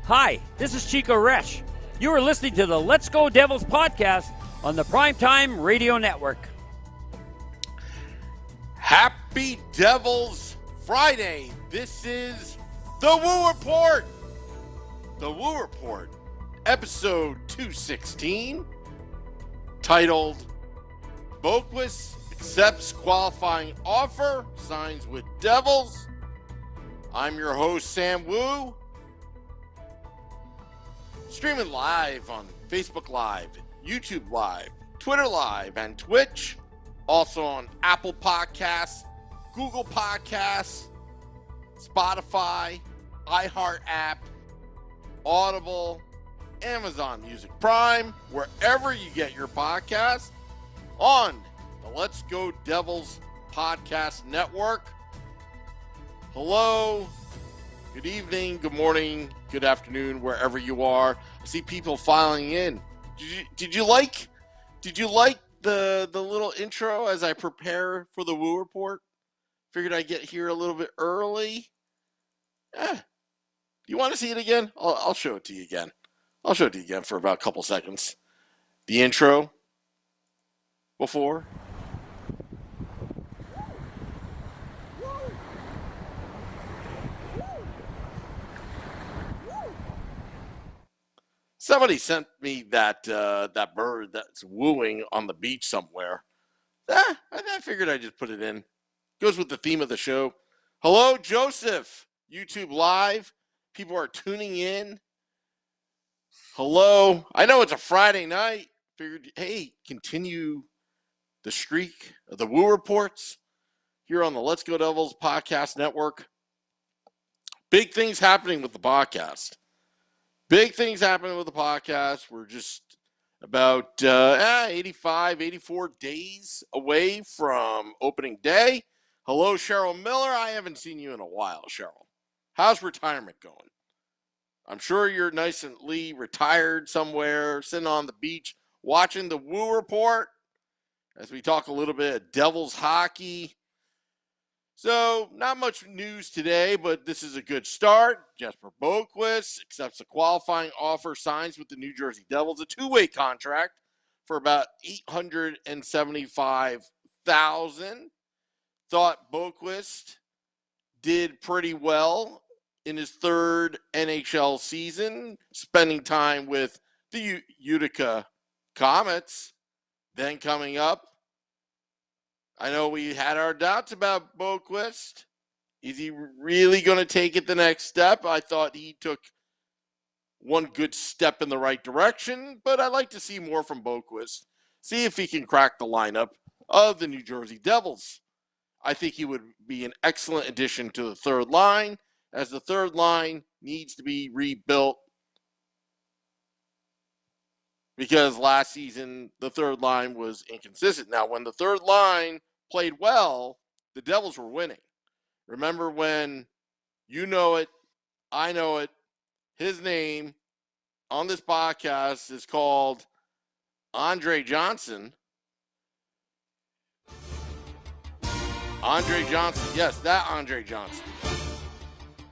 Hi, this is Chico Resch. You are listening to the Let's Go Devils podcast on the Primetime Radio Network. Happy Devils Friday. This is the Woo Report. The Woo Report, episode 216, titled Boqvist accepts qualifying offer, signs with Devils. I'm your host, Sam Woo. Streaming live on Facebook Live, YouTube Live, Twitter Live, and Twitch. Also on Apple Podcasts, Google Podcasts, Spotify, iHeart app, Audible, Amazon Music Prime, wherever you get your podcasts, on the Let's Go Devils Podcast Network. Hello, good evening, good morning, good afternoon, wherever you are. I see people filing in. Did you like the little intro as I prepare for the Woo Report? Figured I'd get here a little bit early. You want to see it again? I'll show it to you again. I'll show it to you again for about a couple seconds. The intro before. Somebody sent me that bird that's wooing on the beach somewhere. I figured I'd just put it in. Goes with the theme of the show. Hello, Joseph. YouTube Live. People are tuning in. Hello. I know it's a Friday night. Figured, hey, continue the streak of the Woo Reports here on the Let's Go Devils Podcast Network. Big things happening with the podcast. Big things happening with the podcast. We're just about 85, 84 days away from opening day. Hello, Cheryl Miller. I haven't seen you in a while, Cheryl. How's retirement going? I'm sure you're nicely retired somewhere, sitting on the beach, watching the Woo Report as we talk a little bit of Devils hockey. So, not much news today, but this is a good start. Jesper Boqvist accepts a qualifying offer, signs with the New Jersey Devils, a two-way contract for about $875,000. Thought Boqvist did pretty well in his third NHL season, spending time with the Utica Comets. Then coming up, I know we had our doubts about Boqvist. Is he really going to take it the next step? I thought he took one good step in the right direction, but I'd like to see more from Boqvist. See if he can crack the lineup of the New Jersey Devils. I think he would be an excellent addition to the third line, as the third line needs to be rebuilt because last season the third line was inconsistent. Now, when the third line played well, the Devils were winning. Remember when you know it, I know it, his name on this podcast is called Andre Johnson. Andre Johnson. Yes, that Andre Johnson.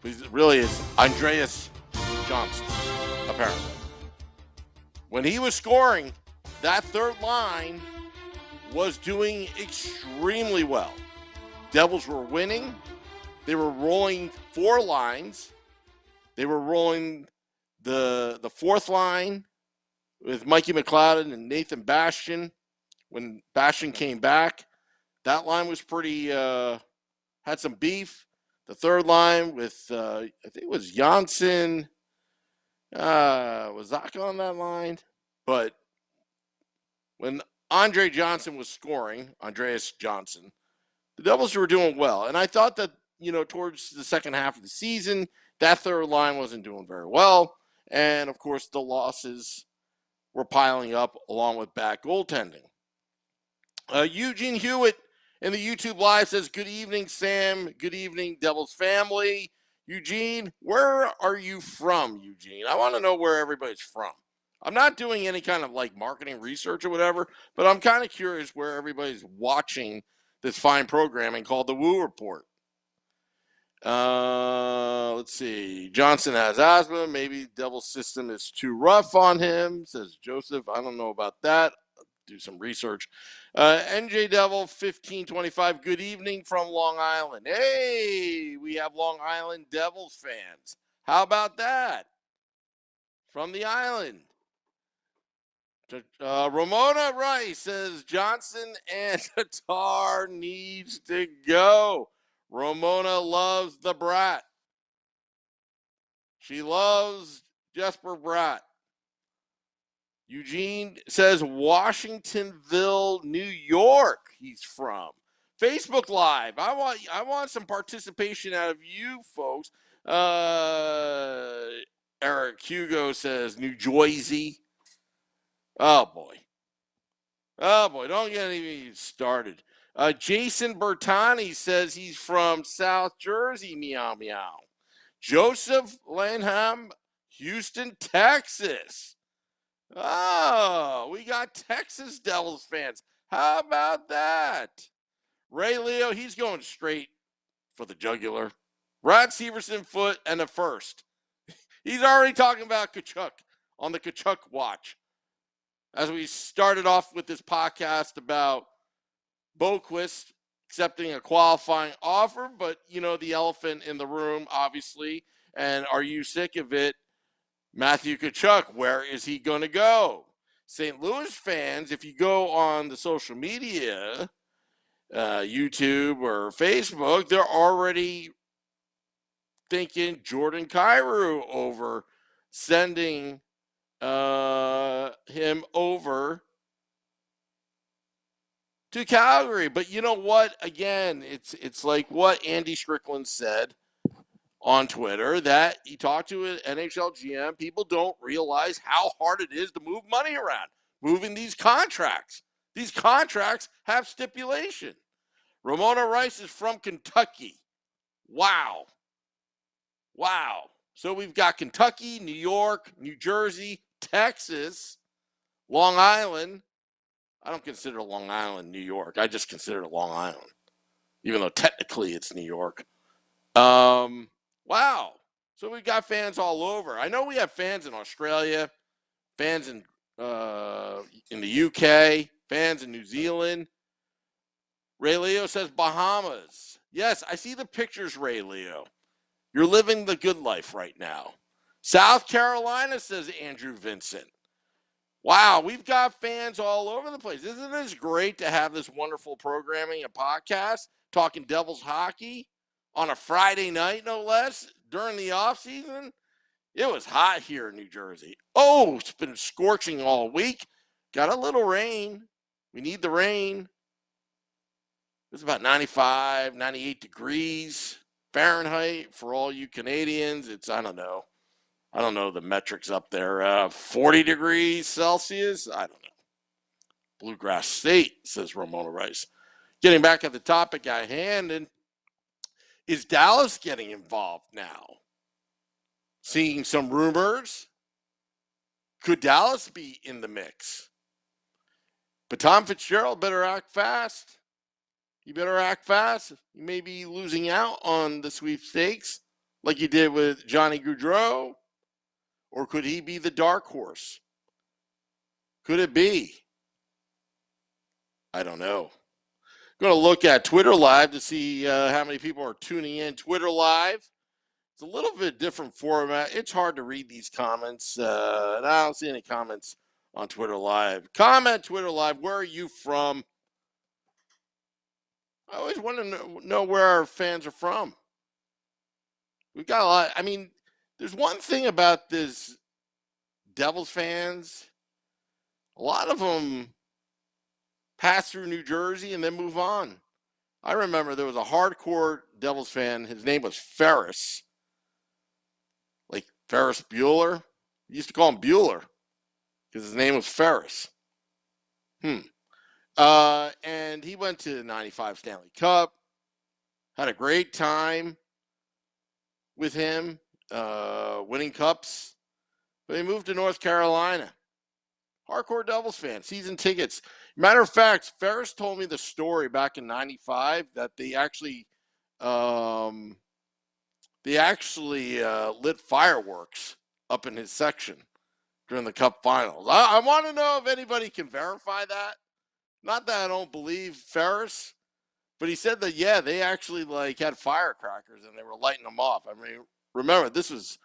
But it really is Andreas Johnson, apparently. When he was scoring, that third line was doing extremely well. Devils were winning. They were rolling four lines. They were rolling the fourth line with Mikey McLeod and Nathan Bastian. When Bastian came back, that line was pretty, had some beef. The third line with, I think it was Janssen. Was Zaka on that line? But when Andre Johnson was scoring, Andreas Johnson, the Devils were doing well. And I thought that, towards the second half of the season, that third line wasn't doing very well. And, of course, the losses were piling up along with bad goaltending. Eugene Hewitt in the YouTube Live says, good evening, Sam. Good evening, Devils family. Eugene, where are you from, Eugene? I want to know where everybody's from. I'm not doing any kind of marketing research or whatever, but I'm kind of curious where everybody's watching this fine programming called the Woo Report. Let's see. Johnson has asthma. Maybe Devil's system is too rough on him, says Joseph. I don't know about that. I'll do some research. NJ Devil 1525. Good evening from Long Island. Hey, we have Long Island Devils fans. How about that? From the island. Ramona Rice says Johnson and Tatar needs to go. Ramona loves the brat. She loves Jesper Bratt. Eugene says Washingtonville, New York. He's from Facebook Live. I want some participation out of you folks. Eric Hugo says New Jersey. Oh boy. Don't get me started. Jason Bertani says he's from South Jersey. Meow meow. Joseph Lanham, Houston, Texas. Oh, we got Texas Devils fans. How about that? Ray Leo, he's going straight for the jugular. Brad Severson foot and a first. He's already talking about Kachuk on the Kachuk watch. As we started off with this podcast about Boqvist accepting a qualifying offer, but you know, the elephant in the room, obviously. And are you sick of it? Matthew Kachuk, where is he going to go? St. Louis fans, if you go on the social media, YouTube or Facebook, they're already thinking Jordan Kyrou over sending him over to Calgary. But you know what? Again, it's like what Andy Strickland said on Twitter, that he talked to an NHL GM. People don't realize how hard it is to move money around, moving these contracts. These contracts have stipulation. Ramona Rice is from Kentucky. Wow. So we've got Kentucky, New York, New Jersey, Texas, Long Island. I don't consider Long Island New York. I just consider it Long Island, even though technically it's New York. Wow. So we've got fans all over. I know we have fans in Australia, fans in the UK, fans in New Zealand. Ray Leo says Bahamas. Yes, I see the pictures, Ray Leo. You're living the good life right now. South Carolina, says Andrew Vincent. Wow, we've got fans all over the place. Isn't this great to have this wonderful programming and podcast talking Devils hockey on a Friday night, no less, during the offseason? It was hot here in New Jersey. Oh, it's been scorching all week. Got a little rain. We need the rain. It's about 95, 98 degrees Fahrenheit for all you Canadians. It's, I don't know the metrics up there. 40 degrees Celsius. I don't know. Bluegrass State, says Ramona Rice. Getting back at the topic at hand, and is Dallas getting involved now? Seeing some rumors. Could Dallas be in the mix? But Tom Fitzgerald better act fast. You better act fast. You may be losing out on the sweepstakes like you did with Johnny Gaudreau. Or could he be the dark horse? Could it be? I don't know. I'm going to look at Twitter Live to see how many people are tuning in. Twitter Live. It's a little bit different format. It's hard to read these comments. And I don't see any comments on Twitter Live. Comment Twitter Live. Where are you from? I always want to know where our fans are from. We've got a lot. I mean, there's one thing about this Devils fans. A lot of them pass through New Jersey and then move on. I remember there was a hardcore Devils fan. His name was Ferris. Like Ferris Bueller. We used to call him Bueller because his name was Ferris. And he went to the 95 Stanley Cup. Had a great time with him, winning cups. But he moved to North Carolina. Hardcore Devils fan, season tickets. Matter of fact, Ferris told me the story back in 95 that they actually they actually lit fireworks up in his section during the Cup Finals. I want to know if anybody can verify that. Not that I don't believe Ferris, but he said that, yeah, they actually like had firecrackers and they were lighting them off. I mean, remember, this was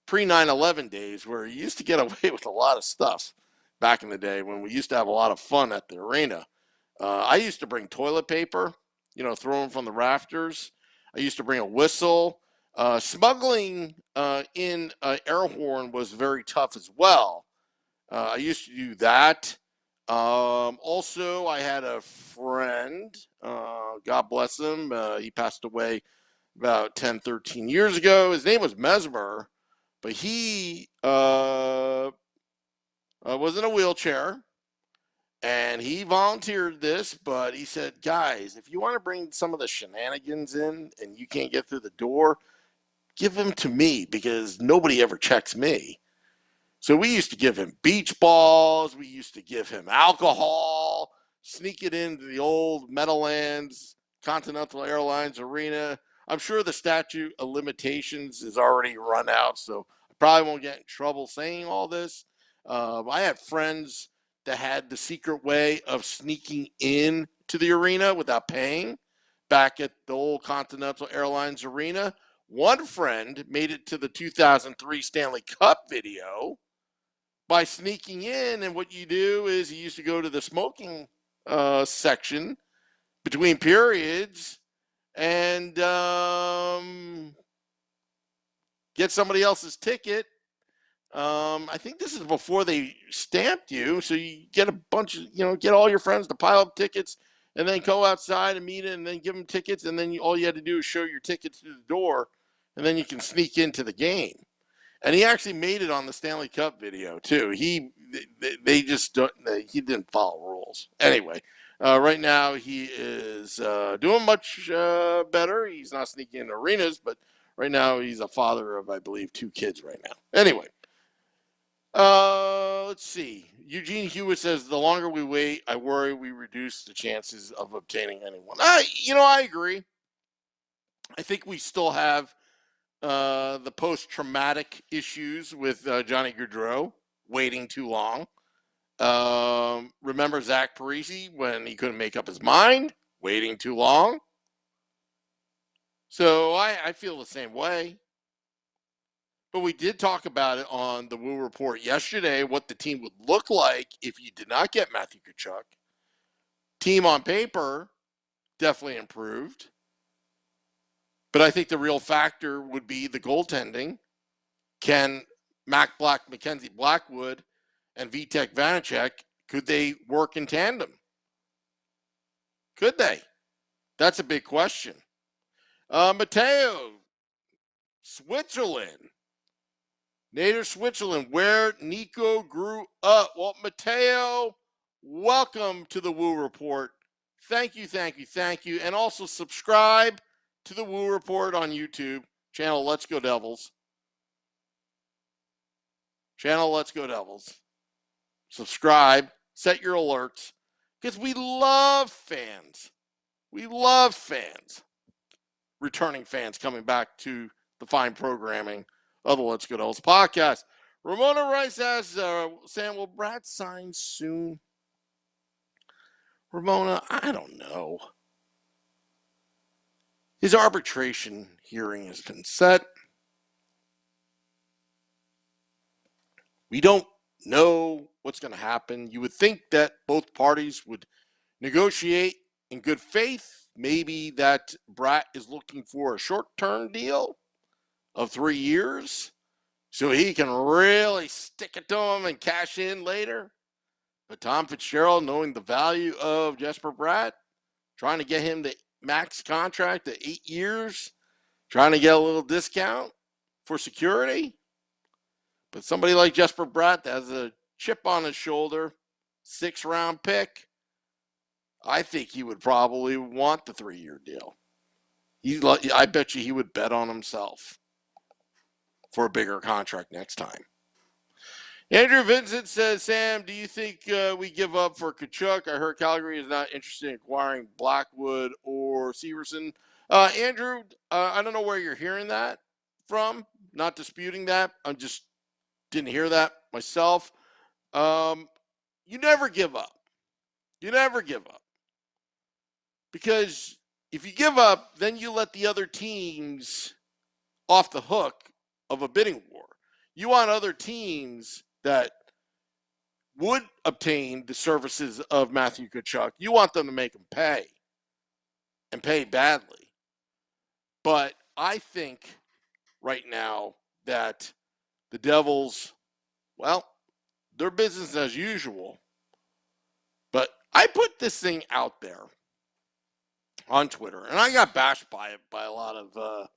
pre 9/11 days where you used to get away with a lot of stuff back in the day when we used to have a lot of fun at the arena. I used to bring toilet paper, throw them from the rafters. I used to bring a whistle. Smuggling in air horn was very tough as well. I used to do that. Also, I had a friend, God bless him. He passed away about 10, 13 years ago. His name was Mesmer, but he was in a wheelchair. And he volunteered this, but he said, guys, if you want to bring some of the shenanigans in and you can't get through the door, give them to me because nobody ever checks me. So we used to give him beach balls. We used to give him alcohol, sneak it into the old Meadowlands Continental Airlines Arena. I'm sure the statute of limitations is already run out, so I probably won't get in trouble saying all this. I have friends that had the secret way of sneaking in to the arena without paying back at the old Continental Airlines Arena. One friend made it to the 2003 Stanley Cup video by sneaking in, and what you do is he used to go to the smoking section between periods and get somebody else's ticket. I think this is before they stamped you, so you get a bunch of, get all your friends to pile up tickets and then go outside and meet it and then give them tickets, and then all you had to do is show your tickets through the door, and then you can sneak into the game. And he actually made it on the Stanley Cup video too. He didn't follow rules. Anyway, right now he is doing much better. He's not sneaking in arenas, but right now he's a father of, I believe, 2 kids right now. Anyway, let's see. Eugene Hewitt says, the longer we wait, I worry we reduce the chances of obtaining anyone. I agree. I think we still have the post-traumatic issues with Johnny Gaudreau waiting too long. Remember Zach Parise when he couldn't make up his mind, waiting too long. So I feel the same way. But we did talk about it on the Woo Report yesterday, what the team would look like if you did not get Matthew Tkachuk. Team on paper definitely improved. But I think the real factor would be the goaltending. Can Mackenzie Blackwood, and Vitek Vanacek, could they work in tandem? Could they? That's a big question. Mateo, Switzerland. Nader, Switzerland, where Nico grew up. Well, Mateo, welcome to the Woo Report. Thank you. And also subscribe to the Woo Report on YouTube. Channel Let's Go Devils. Subscribe. Set your alerts. Because we love fans. Returning fans coming back to the fine programming of the Let's Go Devils podcast. Ramona Rice asks, Sam, will Brad sign soon? Ramona, I don't know. His arbitration hearing has been set. We don't know what's going to happen. You would think that both parties would negotiate in good faith. Maybe that Bratt is looking for a short-term deal of 3 years so he can really stick it to him and cash in later. But Tom Fitzgerald, knowing the value of Jesper Bratt, trying to get him the max contract at 8 years, trying to get a little discount for security. But somebody like Jesper Bratt that has a chip on his shoulder, 6th-round pick, I think he would probably want the 3-year deal. I bet you he would bet on himself for a bigger contract next time. Andrew Vincent says, Sam, do you think we give up for Tkachuk? I heard Calgary is not interested in acquiring Blackwood or Severson. Andrew, I don't know where you're hearing that. from. Not disputing that. I just didn't hear that myself. You never give up. You never give up. Because if you give up, then you let the other teams off the hook of a bidding war. You want other teams that would obtain the services of Matthew Tkachuk. You want them to make him pay, and pay badly. But I think right now that the Devils, well, they're business as usual. But I put this thing out there on Twitter, and I got bashed by it by a lot of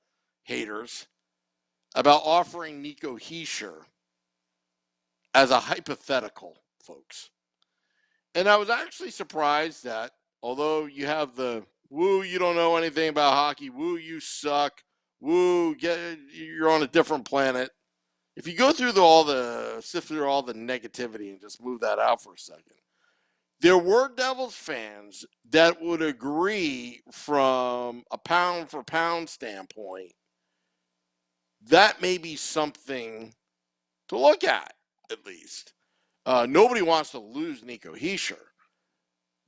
haters about offering Nico Hischier as a hypothetical, folks. And I was actually surprised that although you have the woo, you don't know anything about hockey, woo, you suck, woo, you're on a different planet. If you go through sift through all the negativity and just move that out for a second, there were Devils fans that would agree from a pound for pound standpoint that may be something to look at least. Nobody wants to lose Nico Hischier,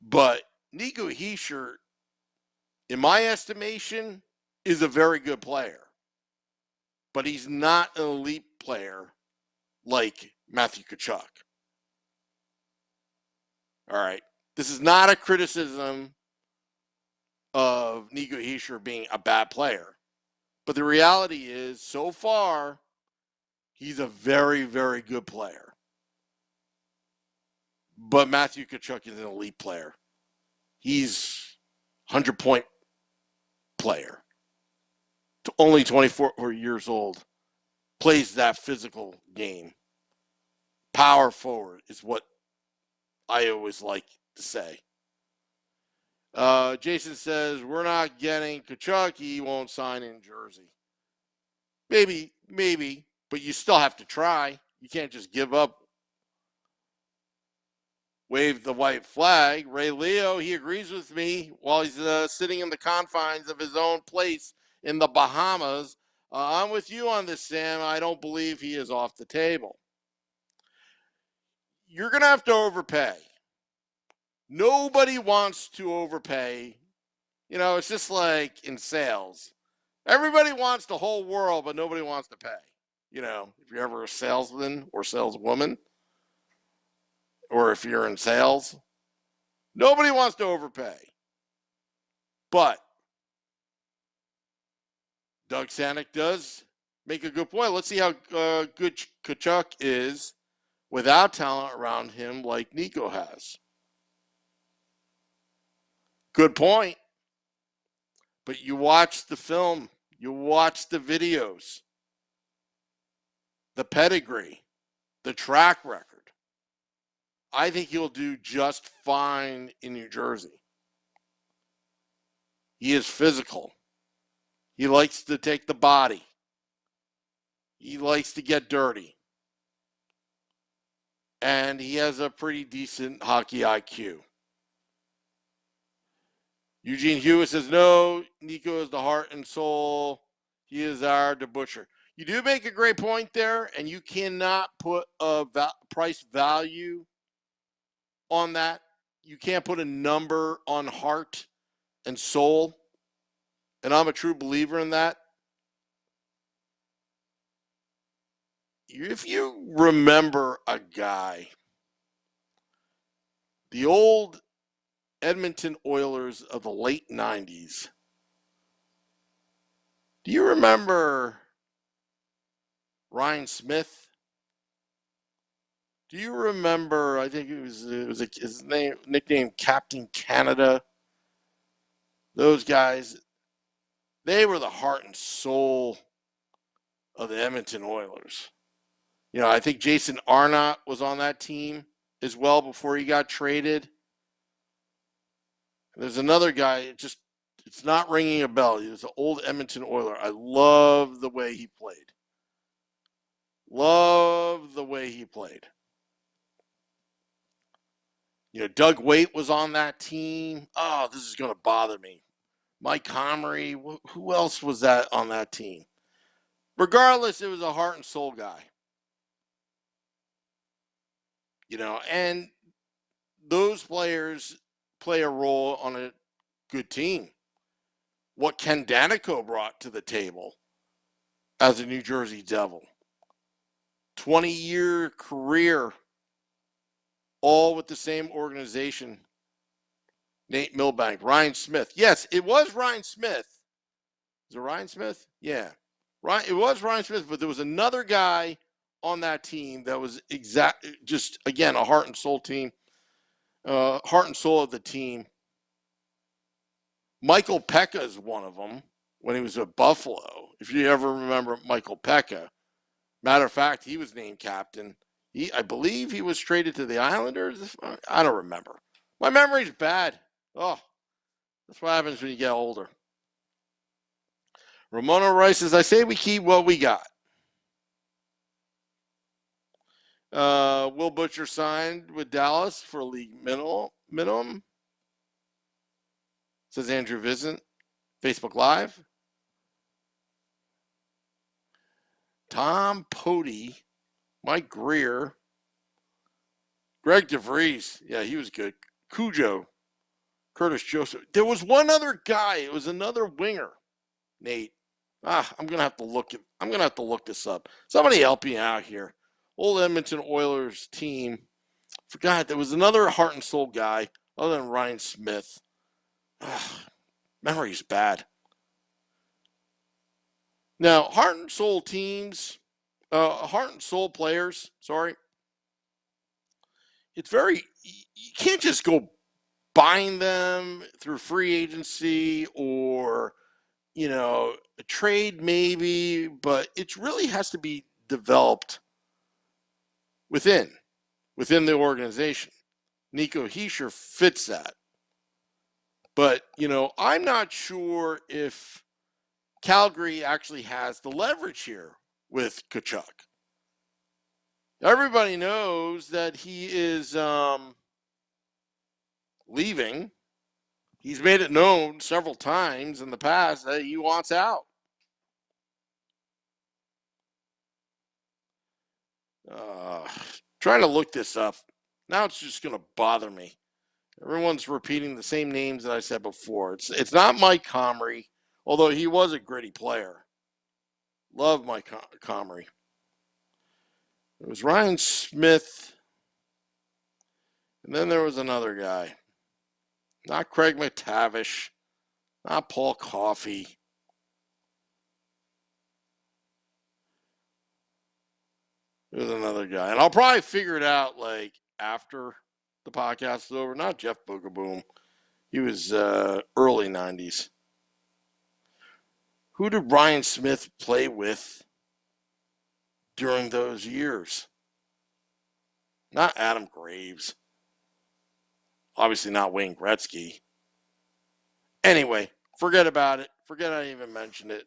but Nico Hischier, in my estimation, is a very good player, but he's not an elite player like Matthew Tkachuk. All right. This is not a criticism of Nico Hischier being a bad player. But the reality is, so far, he's a very, very good player. But Matthew Tkachuk is an elite player. He's 100-point player. Only 24 years old. Plays that physical game. Power forward is what I always like to say. Jason says, we're not getting Tkachuk. He won't sign in Jersey. Maybe, but you still have to try. You can't just give up. Wave the white flag. Ray Leo, he agrees with me while he's sitting in the confines of his own place in the Bahamas. I'm with you on this, Sam. I don't believe he is off the table. You're going to have to overpay. Nobody wants to overpay. You know, it's just like in sales. Everybody wants the whole world, but nobody wants to pay. You know, if you're ever a salesman or saleswoman, or if you're in sales, nobody wants to overpay. But Doug Sanek does make a good point. Let's see how good Tkachuk is without talent around him like Nico has. Good point. But you watch the film, you watch the videos, the pedigree, the track record. I think he'll do just fine in New Jersey. He is physical. He likes to take the body. He likes to get dirty. And he has a pretty decent hockey IQ. Eugene Hewitt says, no, Nico is the heart and soul. He is our debutcher. You do make a great point there, and you cannot put a price value on that. You can't put a number on heart and soul. And I'm a true believer in that. If you remember a guy, the old Edmonton Oilers of the late 90s, do you remember Ryan Smith? Do you remember, I think it was his nickname Captain Canada? Those guys, they were the heart and soul of the Edmonton Oilers. You know, I think Jason Arnott was on that team as well before he got traded. There's another guy, it's not ringing a bell. He was an old Edmonton Oiler. I love the way he played. Love the way he played. You know, Doug Waite was on that team. Oh, this is going to bother me. Mike Comrie. Who else was that on that team? Regardless, it was a heart and soul guy. And those players play a role on a good team. What Ken Danico brought to the table as a New Jersey Devil. 20-year career, all with the same organization. Nate Milbank, Ryan Smith. Yes, it was Ryan Smith. Is it Ryan Smith? Yeah. It was Ryan Smith, but there was another guy on that team that was just, again, a heart and soul team. Heart and soul of the team. Michael Pekka is one of them when he was at Buffalo. If you ever remember Michael Pekka. Matter of fact, he was named captain. I believe he was traded to the Islanders. I don't remember. My memory's bad. Oh, that's what happens when you get older. Ramona Rice says, I say we keep what we got. Will Butcher signed with Dallas for a league minimum. Says Andrew Vincent. Facebook Live. Tom Pody. Mike Greer. Greg DeVries. Yeah, he was good. Cujo. Curtis Joseph. There was one other guy. It was another winger. Nate. I'm gonna have to look this up. Somebody help me out here. Old Edmonton Oilers team. Forgot there was another heart and soul guy other than Ryan Smith. Memory's bad. Now, heart and soul teams, heart and soul players, sorry. It's you can't just go buying them through free agency or, a trade maybe, but it really has to be developed within the organization. Nico Hischier fits that. But, I'm not sure if Calgary actually has the leverage here with Tkachuk. Everybody knows that he is leaving. He's made it known several times in the past that he wants out. Trying to look this up. Now it's just going to bother me. Everyone's repeating the same names that I said before. It's not Mike Comrie, although he was a gritty player. Love Mike Comrie. It was Ryan Smith. And then there was another guy. Not Craig McTavish. Not Paul Coffey. There's another guy. And I'll probably figure it out after the podcast is over. Not Jeff Boogaboom. He was early 90s. Who did Ryan Smith play with during those years? Not Adam Graves. Obviously not Wayne Gretzky. Anyway, forget about it. Forget I even mentioned it.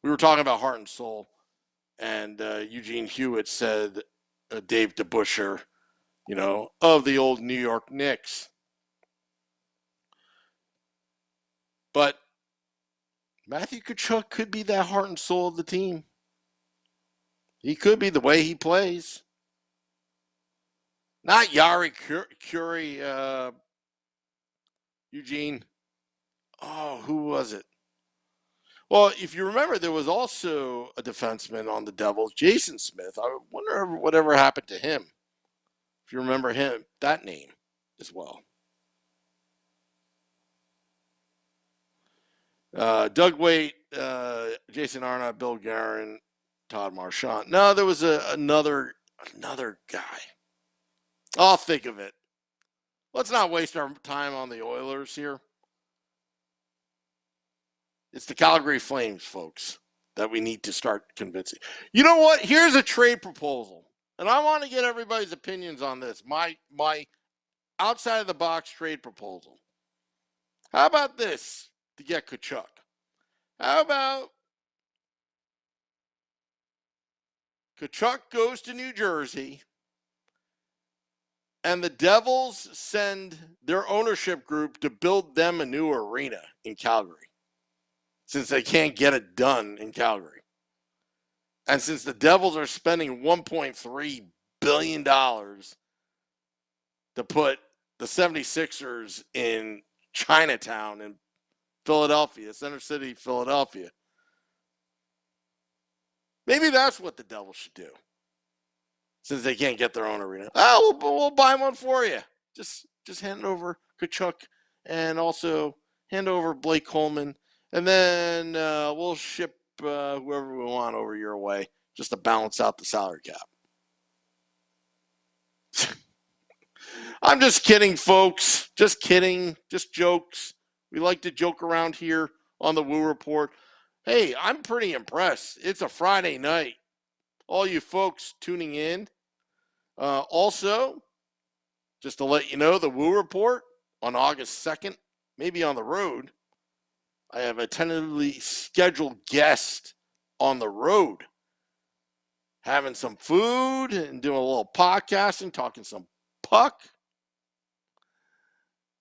We were talking about heart and soul. And Eugene Hewitt said Dave DeBuscher, of the old New York Knicks. But Matthew Tkachuk could be that heart and soul of the team. He could be the way he plays. Not Yari Curie, Eugene. Oh, who was it? Well, if you remember, there was also a defenseman on the Devils, Jason Smith. I wonder whatever happened to him. If you remember him, that name as well. Doug Waite, Jason Arnott, Bill Guerin, Todd Marchand. No, there was another guy. I'll think of it. Let's not waste our time on the Oilers here. It's the Calgary Flames, folks, that we need to start convincing. You know what? Here's a trade proposal. And I want to get everybody's opinions on this. My outside of the box trade proposal. How about this to get Tkachuk? How about Tkachuk goes to New Jersey and the Devils send their ownership group to build them a new arena in Calgary, since they can't get it done in Calgary. And since the Devils are spending $1.3 billion to put the 76ers in Chinatown in Philadelphia, Center City, Philadelphia, maybe that's what the Devils should do. Since they can't get their own arena. Oh, we'll buy one for you. Just hand over Kachuk and also hand over Blake Coleman. And then we'll ship whoever we want over your way just to balance out the salary cap. I'm just kidding, folks. Just kidding. Just jokes. We like to joke around here on the Woo Report. Hey, I'm pretty impressed. It's a Friday night. All you folks tuning in. Also, just to let you know, the Woo Report on August 2nd, maybe on the road. I have a tentatively scheduled guest on the road, having some food and doing a little podcasting, talking some puck.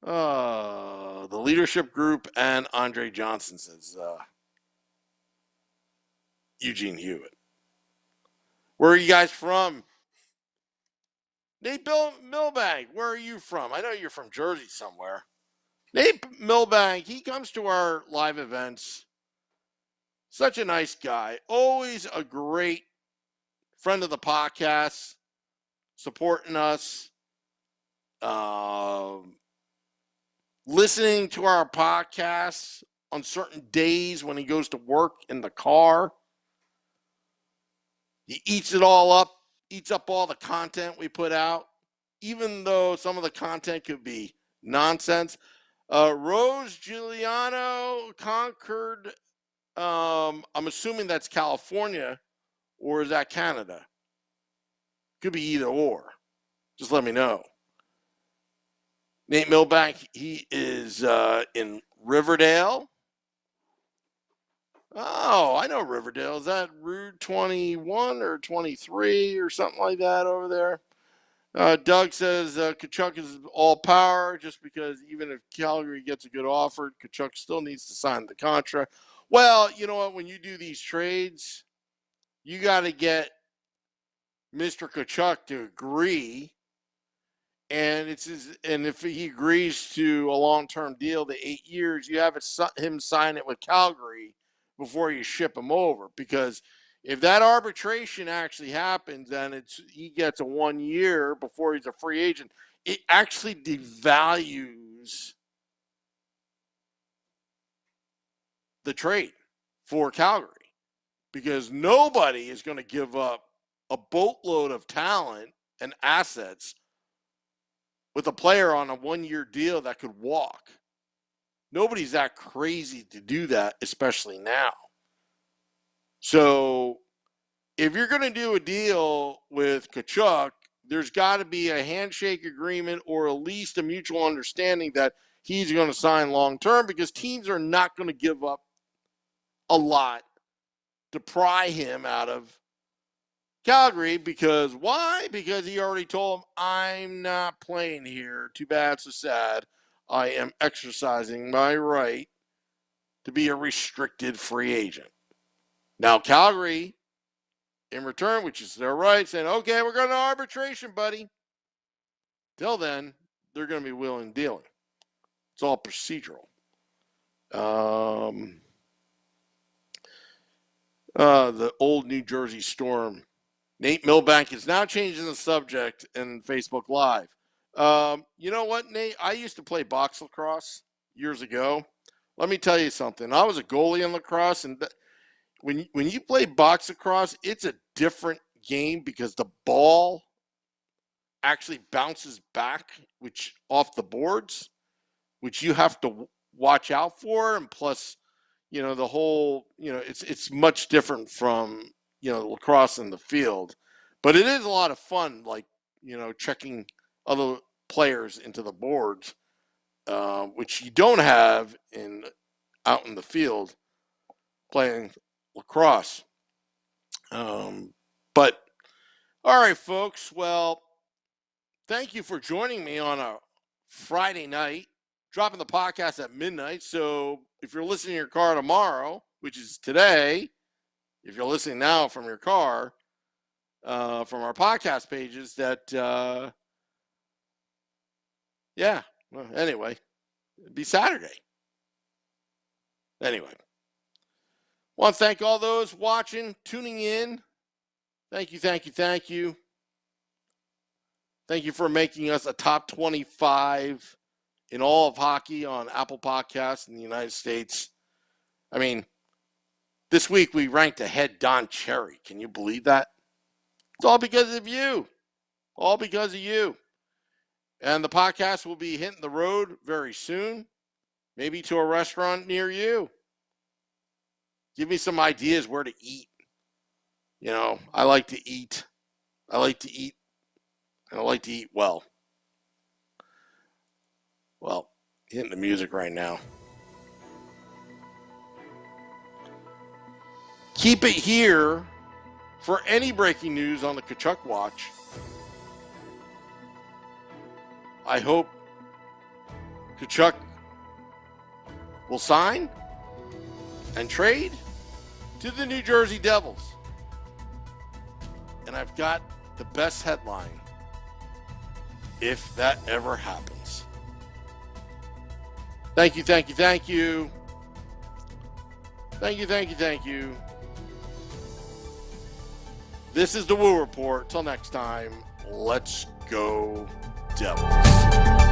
The leadership group and Andre Johnson, says Eugene Hewitt. Where are you guys from? Nate Milbank, where are you from? I know you're from Jersey somewhere. Nate Milbank, he comes to our live events. Such a nice guy. Always a great friend of the podcast, supporting us, listening to our podcasts on certain days when he goes to work in the car. He eats it all up, eats up all the content we put out, even though some of the content could be nonsense. Rose Giuliano, Concord, I'm assuming that's California, or is that Canada? Could be either or. Just let me know. Nate Milbank, he is in Riverdale. Oh, I know Riverdale. Is that Route 21 or 23 or something like that over there? Doug says Kachuk is all power just because even if Calgary gets a good offer, Kachuk still needs to sign the contract. Well, you know what? When you do these trades, you got to get Mr. Kachuk to agree. And if he agrees to a long-term deal, the 8 years, you have him sign it with Calgary before you ship him over. Because if that arbitration actually happens and he gets a 1 year before he's a free agent, it actually devalues the trade for Calgary. Because nobody is going to give up a boatload of talent and assets with a player on a 1 year deal that could walk. Nobody's that crazy to do that, especially now. So if you're going to do a deal with Kachuk, there's got to be a handshake agreement or at least a mutual understanding that he's going to sign long term, because teams are not going to give up a lot to pry him out of Calgary. Because why? Because he already told him, I'm not playing here. Too bad, so sad. I am exercising my right to be a restricted free agent. Now, Calgary, in return, which is their right, saying, okay, we're going to arbitration, buddy. Till then, they're going to be willing dealing. It's all procedural. The old New Jersey Storm. Nate Milbank is now changing the subject in Facebook Live. You know what, Nate? I used to play box lacrosse years ago. Let me tell you something. I was a goalie in lacrosse, and when you play box lacrosse, it's a different game because the ball actually bounces back, which off the boards, which you have to watch out for, and plus, the whole, it's much different from lacrosse in the field, but it is a lot of fun, like checking other players into the boards, which you don't have out in the field playing lacrosse. But all right, folks. Well, thank you for joining me on a Friday night, dropping the podcast at midnight. So if you're listening in your car tomorrow, which is today, if you're listening now from your car, from our podcast pages, that, yeah. Well, anyway, it'd be Saturday. Anyway, want to thank all those watching, tuning in. Thank you, thank you, thank you. Thank you for making us a top 25 in all of hockey on Apple Podcasts in the United States. I mean, this week we ranked ahead Don Cherry. Can you believe that? It's all because of you. All because of you. And the podcast will be hitting the road very soon. Maybe to a restaurant near you. Give me some ideas where to eat. You know, I like to eat. I like to eat. And I like to eat well. Well, hitting the music right now. Keep it here for any breaking news on the Tkachuk Watch. I hope Tkachuk will sign and trade to the New Jersey Devils. And I've got the best headline if that ever happens. Thank you, thank you, thank you. Thank you, thank you, thank you. This is the Woo Report. Till next time, let's go Devils.